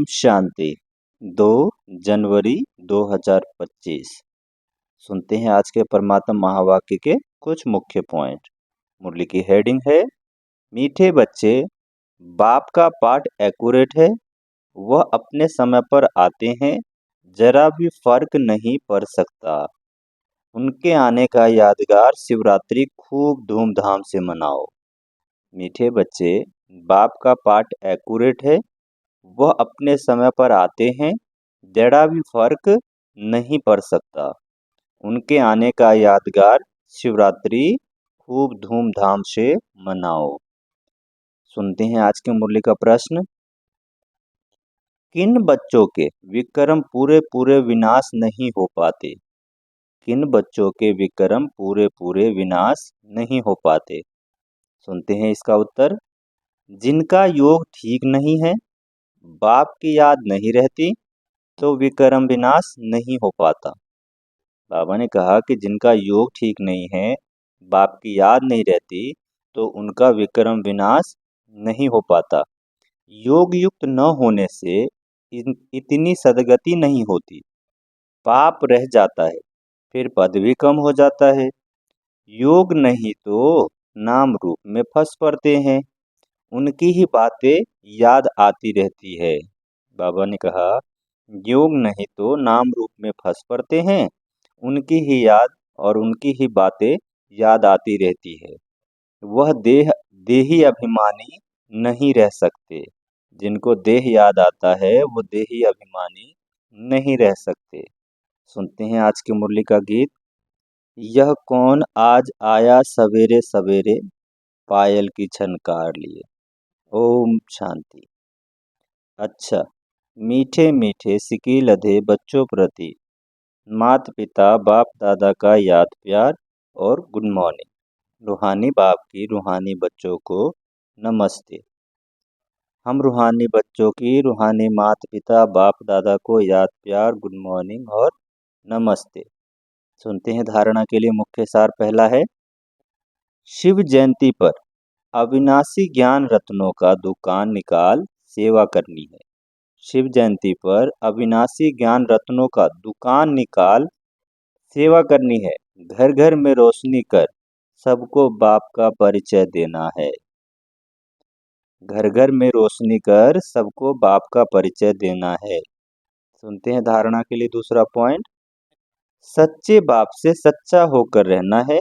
ओम शांति। 2 जनवरी 2025। सुनते हैं आज के परमात्मा महावाक्य के कुछ मुख्य पॉइंट। मुरली की हेडिंग है, मीठे बच्चे, बाप का पाठ एक्यूरेट है, वह अपने समय पर आते हैं, जरा भी फर्क नहीं पड़ सकता। उनके आने का यादगार शिवरात्रि खूब धूमधाम से मनाओ। मीठे बच्चे, बाप का पाठ एक्यूरेट है, वह अपने समय पर आते हैं, जरा भी फर्क नहीं पड़ सकता। उनके आने का यादगार शिवरात्रि खूब धूमधाम से मनाओ। सुनते हैं आज के मुरली का प्रश्न, किन बच्चों के विक्रम पूरे पूरे विनाश नहीं हो पाते? किन बच्चों के विक्रम पूरे पूरे विनाश नहीं हो पाते? सुनते हैं इसका उत्तर, जिनका योग ठीक नहीं है, बाप की याद नहीं रहती, तो विक्रम विनाश नहीं हो पाता। बाबा ने कहा कि जिनका योग ठीक नहीं है, बाप की याद नहीं रहती, तो उनका विक्रम विनाश नहीं हो पाता। योग युक्त न होने से इतनी सदगति नहीं होती। पाप रह जाता है, फिर पद भी कम हो जाता है। योग नहीं तो नाम रूप में फंस पड़ते हैं, उनकी ही बातें याद आती रहती है। बाबा ने कहा, योग नहीं तो नाम रूप में फंस पड़ते हैं, उनकी ही याद और उनकी ही बातें याद आती रहती है। वह देही अभिमानी नहीं रह सकते। जिनको देह याद आता है, वो देही अभिमानी नहीं रह सकते। सुनते हैं आज की मुरली का गीत, यह कौन आज आया सवेरे सवेरे, पायल की छनकार लिए। ओम शांति। अच्छा, मीठे मीठे सिकी लधे बच्चों प्रति माता पिता बाप दादा का याद प्यार और गुड मॉर्निंग। रूहानी बाप की रूहानी बच्चों को नमस्ते। हम रूहानी बच्चों की रूहानी माता पिता बाप दादा को याद प्यार गुड मॉर्निंग और नमस्ते। सुनते हैं धारणा के लिए मुख्य सार। पहला है, शिव जयंती पर अविनाशी ज्ञान रत्नों का दुकान निकाल सेवा करनी है। शिव जयंती पर अविनाशी ज्ञान रत्नों का दुकान निकाल सेवा करनी है। घर घर में रोशनी कर सबको बाप का परिचय देना है। घर घर में रोशनी कर सबको बाप का परिचय देना है। सुनते हैं धारणा के लिए दूसरा पॉइंट, सच्चे बाप से सच्चा होकर रहना है,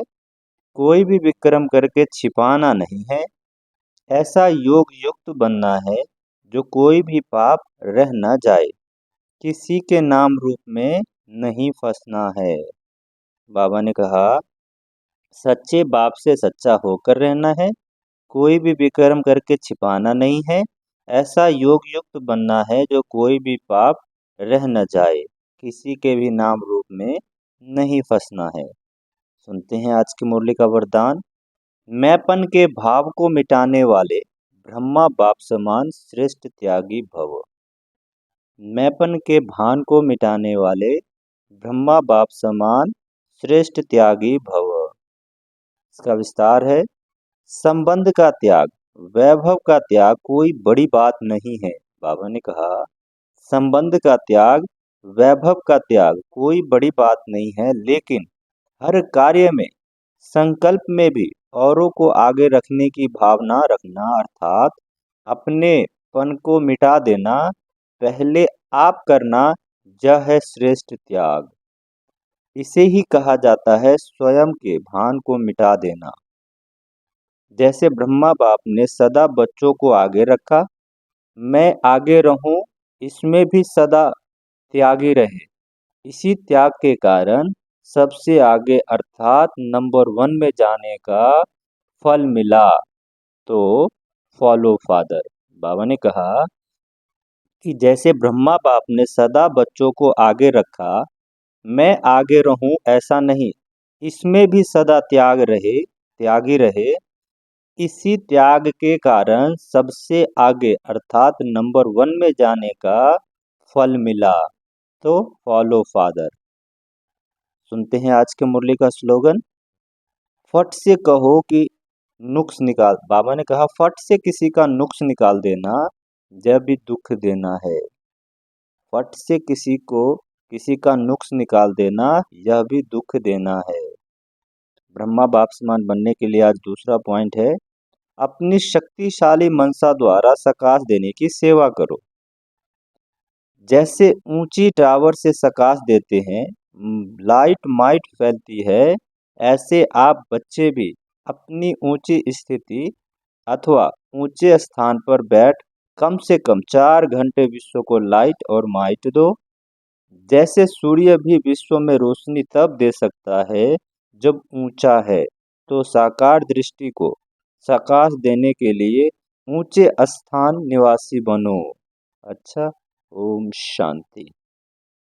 कोई भी विक्रम करके छिपाना नहीं है। ऐसा योग युक्त बनना है जो कोई भी पाप रह न जाए, किसी के नाम रूप में नहीं फंसना है। बाबा ने कहा, सच्चे बाप से सच्चा होकर रहना है, कोई भी विक्रम करके छिपाना नहीं है। ऐसा योग युक्त बनना है जो कोई भी पाप रह न जाए, किसी के भी नाम रूप में नहीं फंसना है। सुनते हैं आज की मुरली का वरदान, मैंपन के भाव को मिटाने वाले ब्रह्मा बाप समान श्रेष्ठ त्यागी भव। मैंपन के भान को मिटाने वाले ब्रह्मा बाप समान श्रेष्ठ त्यागी भव। इसका विस्तार है, संबंध का त्याग, वैभव का त्याग कोई बड़ी बात नहीं है। बाबा ने कहा, संबंध का त्याग, वैभव का त्याग कोई बड़ी बात नहीं है, लेकिन हर कार्य में संकल्प में भी औरों को आगे रखने की भावना रखना, अर्थात अपनेपन को मिटा देना, पहले आप करना, यह है श्रेष्ठ त्याग। इसे ही कहा जाता है स्वयं के भान को मिटा देना। जैसे ब्रह्मा बाप ने सदा बच्चों को आगे रखा, मैं आगे रहूं, इसमें भी सदा त्यागी रहे। इसी त्याग के कारण सबसे आगे अर्थात नंबर 1 में जाने का फल मिला, तो फॉलो फादर। बाबा ने कहा कि जैसे ब्रह्मा बाप ने सदा बच्चों को आगे रखा, मैं आगे रहूं ऐसा नहीं, इसमें भी सदा त्यागी रहे। इसी त्याग के कारण सबसे आगे अर्थात नंबर 1 में जाने का फल मिला, तो फॉलो फादर। सुनते हैं आज के मुरली का स्लोगन, फट से कहो कि नुक्स निकाल। बाबा ने कहा, फट से किसी का नुक्स निकाल देना जब भी दुख देना है। फट से किसी का नुक्स निकाल देना, यह भी दुख देना है। ब्रह्मा बाप समान बनने के लिए आज दूसरा पॉइंट है, अपनी शक्तिशाली मनसा द्वारा सकाश देने की सेवा करो। जैसे ऊंची टावर से सकाश देते हैं, लाइट माइट फैलती है, ऐसे आप बच्चे भी अपनी ऊंची स्थिति अथवा ऊंचे स्थान पर बैठ कम से कम 4 घंटे विश्व को लाइट और माइट दो। जैसे सूर्य भी विश्व में रोशनी तब दे सकता है जब ऊंचा है, तो साकार दृष्टि को सकाश देने के लिए ऊंचे स्थान निवासी बनो। अच्छा, ओम शांति।